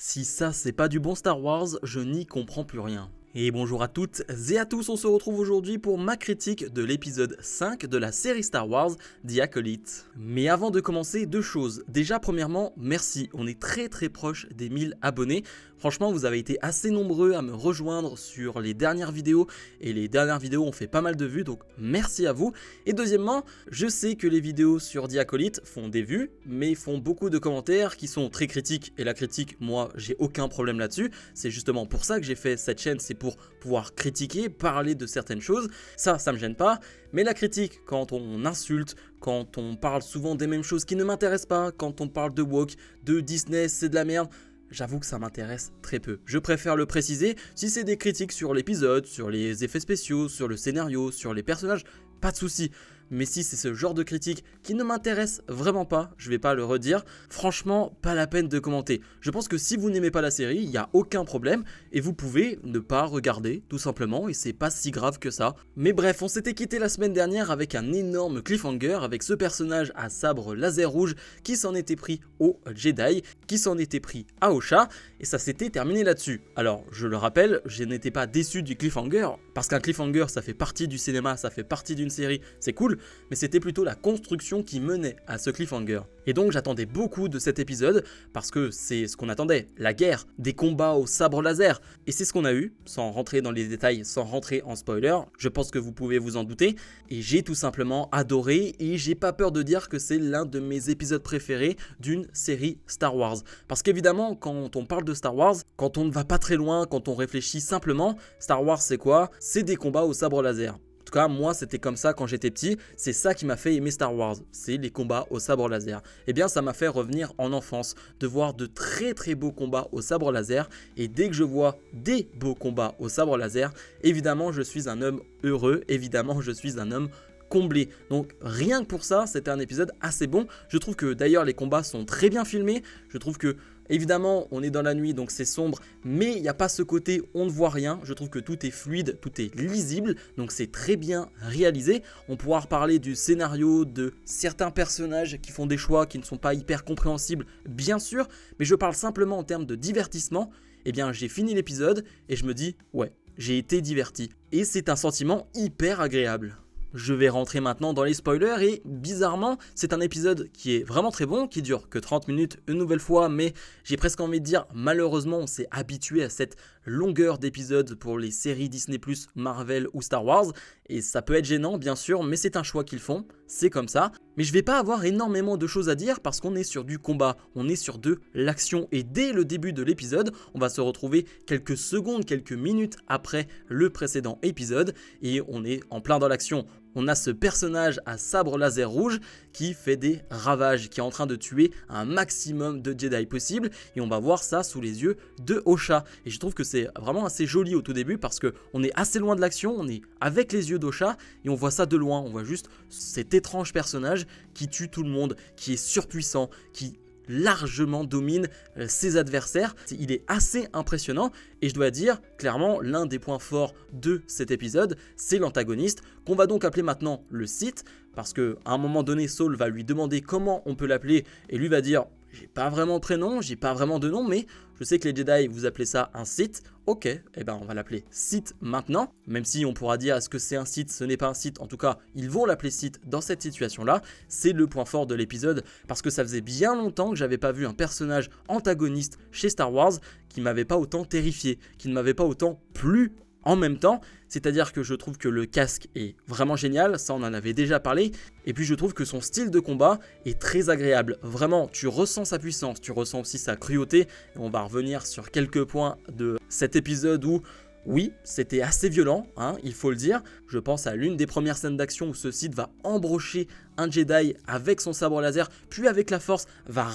Si ça c'est pas du bon Star Wars, je n'y comprends plus rien. Et bonjour à toutes et à tous, on se retrouve aujourd'hui pour ma critique de l'épisode 5 de la série Star Wars The Acolyte. Mais avant de commencer, deux choses. Déjà premièrement, merci, on est très proche des 1000 abonnés. Franchement, vous avez été assez nombreux à me rejoindre sur les dernières vidéos et les dernières vidéos ont fait pas mal de vues, donc merci à vous. Et deuxièmement, je sais que les vidéos sur The Acolyte font des vues, mais font beaucoup de commentaires qui sont très critiques et la critique, moi, j'ai aucun problème là-dessus. C'est justement pour ça que j'ai fait cette chaîne, c'est pour pouvoir critiquer, parler de certaines choses. Ça me gêne pas, mais la critique, quand on insulte, quand on parle souvent des mêmes choses qui ne m'intéressent pas, quand on parle de woke, de Disney, c'est de la merde, j'avoue que ça m'intéresse très peu. Je préfère le préciser, si c'est des critiques sur l'épisode, sur les effets spéciaux, sur le scénario, sur les personnages, pas de souci. Mais si c'est ce genre de critique qui ne m'intéresse vraiment pas, je vais pas le redire, franchement, pas la peine de commenter. Je pense que si vous n'aimez pas la série, il n'y a aucun problème et vous pouvez ne pas regarder, tout simplement, et c'est pas si grave que ça. Mais bref, on s'était quitté la semaine dernière avec un énorme cliffhanger, avec ce personnage à sabre laser rouge qui s'en était pris au Jedi, qui s'en était pris à Osha, et ça s'était terminé là-dessus. Alors, je le rappelle, je n'étais pas déçu du cliffhanger, parce qu'un cliffhanger, ça fait partie du cinéma, ça fait partie d'une série, c'est cool, mais c'était plutôt la construction qui menait à ce cliffhanger. Et donc j'attendais beaucoup de cet épisode, parce que c'est ce qu'on attendait, la guerre, des combats au sabre laser, et c'est ce qu'on a eu, sans rentrer dans les détails, sans rentrer en spoiler, je pense que vous pouvez vous en douter, et j'ai tout simplement adoré, et j'ai pas peur de dire que c'est l'un de mes épisodes préférés d'une série Star Wars. Parce qu'évidemment, quand on parle de Star Wars, quand on ne va pas très loin, quand on réfléchit simplement, Star Wars c'est quoi? C'est des combats au sabre laser. En tout cas, moi, c'était comme ça quand j'étais petit. C'est ça qui m'a fait aimer Star Wars. C'est les combats au sabre laser. Eh bien, ça m'a fait revenir en enfance, de voir de très beaux combats au sabre laser. Et dès que je vois des beaux combats au sabre laser, évidemment, je suis un homme heureux. Évidemment, je suis un homme comblé. Donc rien que pour ça, c'était un épisode assez bon. Je trouve que d'ailleurs les combats sont très bien filmés. Je trouve que évidemment on est dans la nuit donc c'est sombre, mais il n'y a pas ce côté on ne voit rien. Je trouve que tout est fluide, tout est lisible, donc c'est très bien réalisé. On pourra reparler du scénario, de certains personnages qui font des choix qui ne sont pas hyper compréhensibles bien sûr, mais je parle simplement en termes de divertissement. Eh bien j'ai fini l'épisode et je me dis ouais, j'ai été diverti. Et c'est un sentiment hyper agréable. Je vais rentrer maintenant dans les spoilers et bizarrement, c'est un épisode qui est vraiment très bon, qui dure que 30 minutes une nouvelle fois, mais j'ai presque envie de dire, malheureusement, on s'est habitué à cette longueur d'épisodes pour les séries Disney+, Marvel ou Star Wars, et ça peut être gênant bien sûr, mais c'est un choix qu'ils font, c'est comme ça. Mais je vais pas avoir énormément de choses à dire parce qu'on est sur du combat, on est sur de l'action, et dès le début de l'épisode, on va se retrouver quelques secondes, quelques minutes après le précédent épisode, et on est en plein dans l'action. On a ce personnage à sabre laser rouge qui fait des ravages, qui est en train de tuer un maximum de Jedi possible, et on va voir ça sous les yeux de Osha. Et je trouve que c'est vraiment assez joli au tout début parce qu'on est assez loin de l'action, on est avec les yeux d'Osha et on voit ça de loin, on voit juste cet étrange personnage qui tue tout le monde, qui est surpuissant, qui largement domine ses adversaires. Il est assez impressionnant et je dois dire clairement l'un des points forts de cet épisode, c'est l'antagoniste qu'on va donc appeler maintenant le Sith, parce qu'à un moment donné Saul va lui demander comment on peut l'appeler et lui va dire j'ai pas vraiment de prénom, j'ai pas vraiment de nom, mais je sais que les Jedi vous appelez ça un Sith. Ok, eh ben on va l'appeler Sith maintenant, même si on pourra dire est-ce que c'est un Sith, ce n'est pas un Sith, en tout cas ils vont l'appeler Sith dans cette situation là. C'est le point fort de l'épisode parce que ça faisait bien longtemps que j'avais pas vu un personnage antagoniste chez Star Wars qui m'avait pas autant terrifié, qui ne m'avait pas autant plu en même temps. C'est-à-dire que je trouve que le casque est vraiment génial, ça on en avait déjà parlé, et puis je trouve que son style de combat est très agréable. Vraiment, tu ressens sa puissance, tu ressens aussi sa cruauté, et on va revenir sur quelques points de cet épisode où oui, c'était assez violent, hein, il faut le dire. Je pense à l'une des premières scènes d'action où ce Sith va embrocher un Jedi avec son sabre laser, puis avec la force va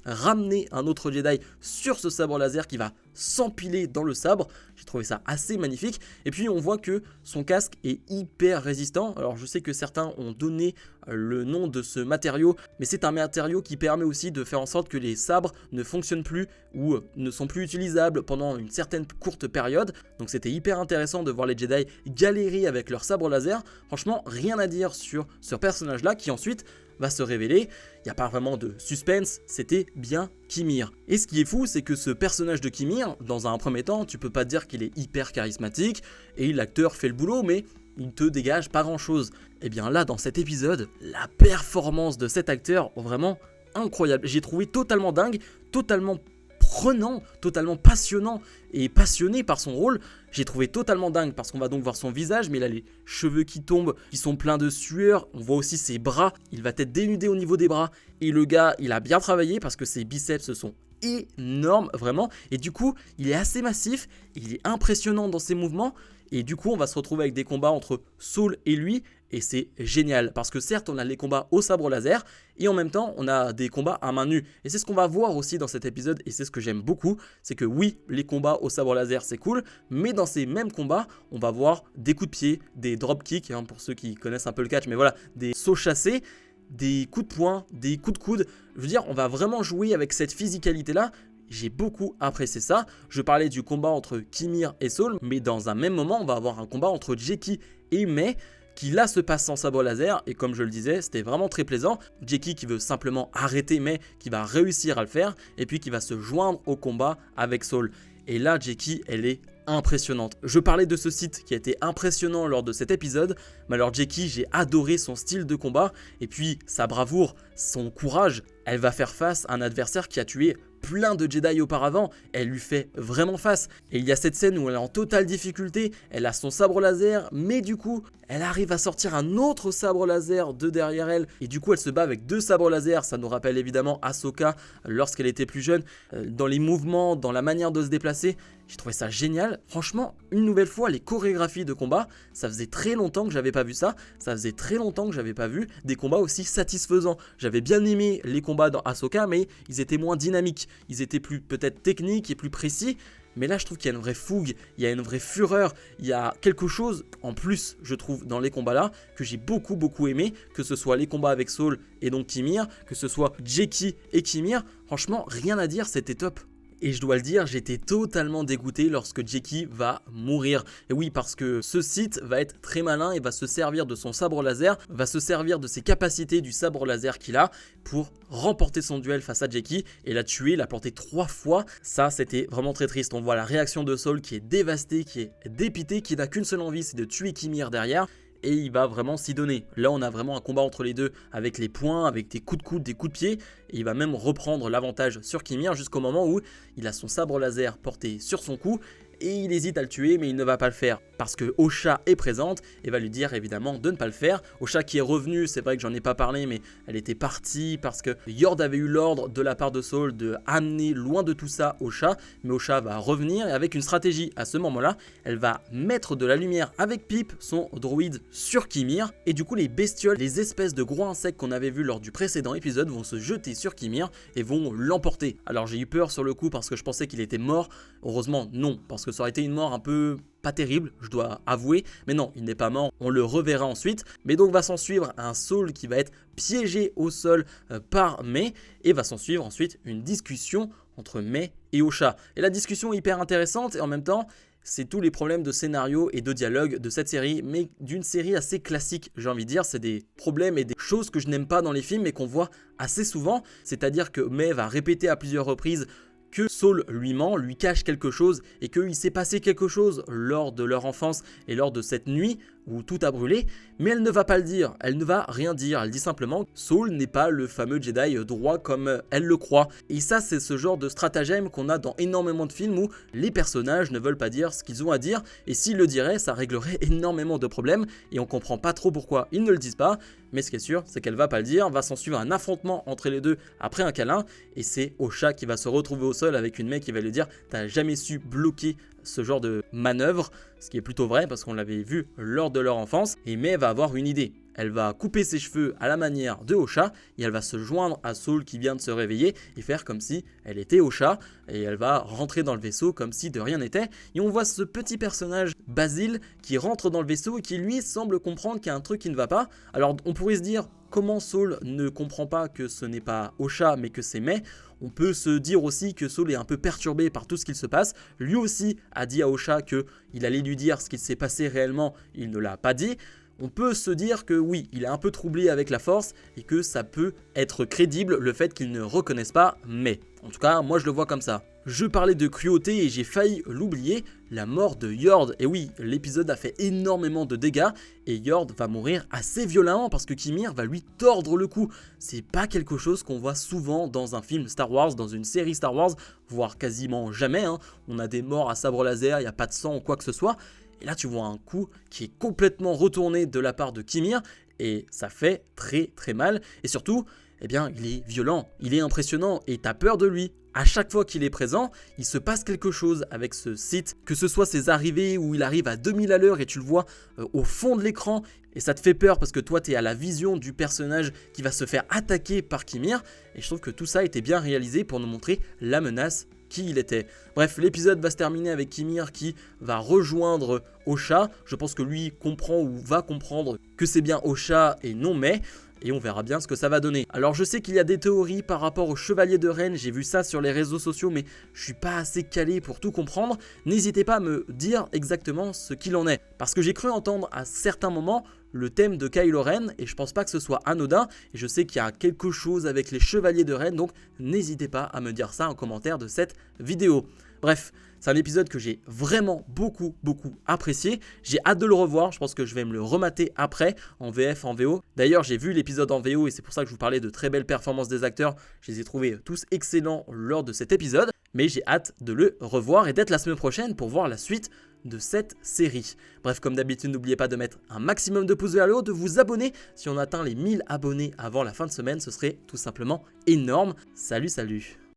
ramener un autre Jedi sur ce sabre laser qui va s'empiler dans le sabre. J'ai trouvé ça assez magnifique. Et puis on voit que son casque est hyper résistant. Alors je sais que certains ont donné le nom de ce matériau, mais c'est un matériau qui permet aussi de faire en sorte que les sabres ne fonctionnent plus ou ne sont plus utilisables pendant une certaine courte période. Donc c'était hyper intéressant de voir les Jedi galérer avec leur sabre laser. Franchement, rien à dire sur ce personnage là qui ensuite va se révéler. Il n'y a pas vraiment de suspense, c'était bien Kimir. Et ce qui est fou, c'est que ce personnage de Kimir, dans un premier temps, tu peux pas dire qu'il est hyper charismatique, et l'acteur fait le boulot, mais il ne te dégage pas grand chose. Et bien là, dans cet épisode, la performance de cet acteur, vraiment incroyable. J'ai trouvé totalement dingue, totalement prenant, totalement passionnant et passionné par son rôle. J'ai trouvé totalement dingue parce qu'on va donc voir son visage, mais il a les cheveux qui tombent, qui sont pleins de sueur. On voit aussi ses bras, il va être dénudé au niveau des bras. Et le gars, il a bien travaillé parce que ses biceps sont énormes, vraiment. Et du coup, il est assez massif, il est impressionnant dans ses mouvements. Et du coup, on va se retrouver avec des combats entre Saul et lui. Et c'est génial parce que certes, on a les combats au sabre laser et en même temps, on a des combats à main nue. Et c'est ce qu'on va voir aussi dans cet épisode et c'est ce que j'aime beaucoup. C'est que oui, les combats au sabre laser, c'est cool. Mais dans ces mêmes combats, on va voir des coups de pied, des drop kicks, pour ceux qui connaissent un peu le catch. Mais voilà, des sauts chassés, des coups de poing, des coups de coude. Je veux dire, on va vraiment jouer avec cette physicalité-là. J'ai beaucoup apprécié ça. Je parlais du combat entre Kimir et Saul, mais dans un même moment, on va avoir un combat entre Jackie et Mei, qui là se passe sans sabre laser, et comme je le disais, c'était vraiment très plaisant. Jackie qui veut simplement arrêter, mais qui va réussir à le faire, et puis qui va se joindre au combat avec Saul. Et là, Jackie, elle est impressionnante. Je parlais de ce site qui a été impressionnant lors de cet épisode, mais alors Jackie, j'ai adoré son style de combat, et puis sa bravoure, son courage. Elle va faire face à un adversaire qui a tué plein de Jedi auparavant, elle lui fait vraiment face. Et il y a cette scène où elle est en totale difficulté, elle a son sabre laser, mais du coup, elle arrive à sortir un autre sabre laser de derrière elle. Et du coup, elle se bat avec 2 sabres laser, ça nous rappelle évidemment Ahsoka lorsqu'elle était plus jeune, dans les mouvements, dans la manière de se déplacer. J'ai trouvé ça génial. Franchement, une nouvelle fois, les chorégraphies de combat, ça faisait très longtemps que j'avais pas vu ça. Ça faisait très longtemps que j'avais pas vu des combats aussi satisfaisants. J'avais bien aimé les combats dans Ahsoka, mais ils étaient moins dynamiques. Ils étaient plus peut-être techniques et plus précis. Mais là, je trouve qu'il y a une vraie fougue, il y a une vraie fureur, il y a quelque chose en plus, je trouve, dans les combats-là, que j'ai beaucoup aimé, que ce soit les combats avec Saul et donc Kimir, que ce soit Jackie et Kimir. Franchement, rien à dire, c'était top. Et je dois le dire, j'étais totalement dégoûté lorsque Jackie va mourir. Et oui, parce que ce Sith va être très malin et va se servir de son sabre laser, va se servir de ses capacités du sabre laser qu'il a pour remporter son duel face à Jackie et la tuer, la planter 3 fois. Ça, c'était vraiment très triste. On voit la réaction de Saul qui est dévasté, qui est dépité, qui n'a qu'une seule envie, c'est de tuer Kimir derrière. Et il va vraiment s'y donner. Là, on a vraiment un combat entre les deux avec les poings, avec des coups de coude, des coups de pied. Et il va même reprendre l'avantage sur Kimir jusqu'au moment où il a son sabre laser porté sur son cou. Et il hésite à le tuer, mais il ne va pas le faire parce que Osha est présente et va lui dire évidemment de ne pas le faire. Osha qui est revenue, c'est vrai que j'en ai pas parlé, mais elle était partie parce que Yord avait eu l'ordre de la part de Saul de amener loin de tout ça Osha. Mais Osha va revenir et avec une stratégie à ce moment-là, elle va mettre de la lumière avec Pip, son droïde, sur Kimir. Et du coup, les bestioles, les espèces de gros insectes qu'on avait vus lors du précédent épisode vont se jeter sur Kimir et vont l'emporter. Alors j'ai eu peur sur le coup parce que je pensais qu'il était mort. Heureusement, non, parce que ça aurait été une mort un peu pas terrible, je dois avouer, mais non, il n'est pas mort, on le reverra ensuite, mais donc va s'en suivre un Saul qui va être piégé au sol par Mei, et va s'en suivre ensuite une discussion entre Mei et Osha. Et la discussion est hyper intéressante, et en même temps, c'est tous les problèmes de scénario et de dialogue de cette série, mais d'une série assez classique, j'ai envie de dire. C'est des problèmes et des choses que je n'aime pas dans les films, mais qu'on voit assez souvent, c'est-à-dire que Mei va répéter à plusieurs reprises que Saul lui ment, lui cache quelque chose et qu'il s'est passé quelque chose lors de leur enfance et lors de cette nuit où tout a brûlé, mais elle ne va pas le dire, elle ne va rien dire, elle dit simplement que Saul n'est pas le fameux Jedi droit comme elle le croit. Et ça, c'est ce genre de stratagème qu'on a dans énormément de films où les personnages ne veulent pas dire ce qu'ils ont à dire, et s'ils le diraient, ça réglerait énormément de problèmes, et on comprend pas trop pourquoi ils ne le disent pas, mais ce qui est sûr, c'est qu'elle va pas le dire, va s'en suivre un affrontement entre les deux après un câlin, et c'est Osha qui va se retrouver au sol avec une Mei qui va lui dire « T'as jamais su bloquer ce genre de manœuvre », ce qui est plutôt vrai parce qu'on l'avait vu lors de leur enfance, et Mei va avoir une idée. Elle va couper ses cheveux à la manière de Osha et elle va se joindre à Saul qui vient de se réveiller et faire comme si elle était Osha, et elle va rentrer dans le vaisseau comme si de rien n'était. Et on voit ce petit personnage Basil qui rentre dans le vaisseau et qui lui semble comprendre qu'il y a un truc qui ne va pas. Alors on pourrait se dire comment Saul ne comprend pas que ce n'est pas Osha mais que c'est Mei. On peut se dire aussi que Saul est un peu perturbé par tout ce qu'il se passe. Lui aussi a dit à Osha qu'il allait lui dire ce qu'il s'est passé réellement, il ne l'a pas dit. on peut se dire que oui, il est un peu troublé avec la force et que ça peut être crédible le fait qu'il ne reconnaisse pas, mais en tout cas, moi je le vois comme ça. Je parlais de cruauté et j'ai failli l'oublier, la mort de Yord. Et oui, l'épisode a fait énormément de dégâts et Yord va mourir assez violemment parce que Kimir va lui tordre le cou. C'est pas quelque chose qu'on voit souvent dans un film Star Wars, dans une série Star Wars, voire quasiment jamais. On a des morts à sabre laser, il n'y a pas de sang ou quoi que ce soit. Et là, tu vois un coup qui est complètement retourné de la part de Kimir et ça fait très très mal. Et surtout, eh bien, il est violent, il est impressionnant et t'as peur de lui. À chaque fois qu'il est présent, il se passe quelque chose avec ce Sith, que ce soit ses arrivées où il arrive à 2000 à l'heure et tu le vois au fond de l'écran et ça te fait peur parce que toi tu es à la vision du personnage qui va se faire attaquer par Kimir et je trouve que tout ça était bien réalisé pour nous montrer la menace qui il était. Bref, l'épisode va se terminer avec Kimir qui va rejoindre Osha. Je pense que lui comprend ou va comprendre que c'est bien Osha et non Mai. Et on verra bien ce que ça va donner. Alors je sais qu'il y a des théories par rapport au Chevalier de Ren, j'ai vu ça sur les réseaux sociaux mais je suis pas assez calé pour tout comprendre. N'hésitez pas à me dire exactement ce qu'il en est. Parce que j'ai cru entendre à certains moments le thème de Kylo Ren et je pense pas que ce soit anodin. Et je sais qu'il y a quelque chose avec les Chevaliers de Ren, donc n'hésitez pas à me dire ça en commentaire de cette vidéo. Bref, c'est un épisode que j'ai vraiment beaucoup apprécié. J'ai hâte de le revoir, je pense que je vais me le remater après en VF, en VO. D'ailleurs, j'ai vu l'épisode en VO et c'est pour ça que je vous parlais de très belles performances des acteurs. Je les ai trouvés tous excellents lors de cet épisode. Mais j'ai hâte de le revoir et d'être la semaine prochaine pour voir la suite de cette série. Bref, comme d'habitude, n'oubliez pas de mettre un maximum de pouces vers le haut, de vous abonner. Si on atteint les 1000 abonnés avant la fin de semaine, ce serait tout simplement énorme. Salut, salut!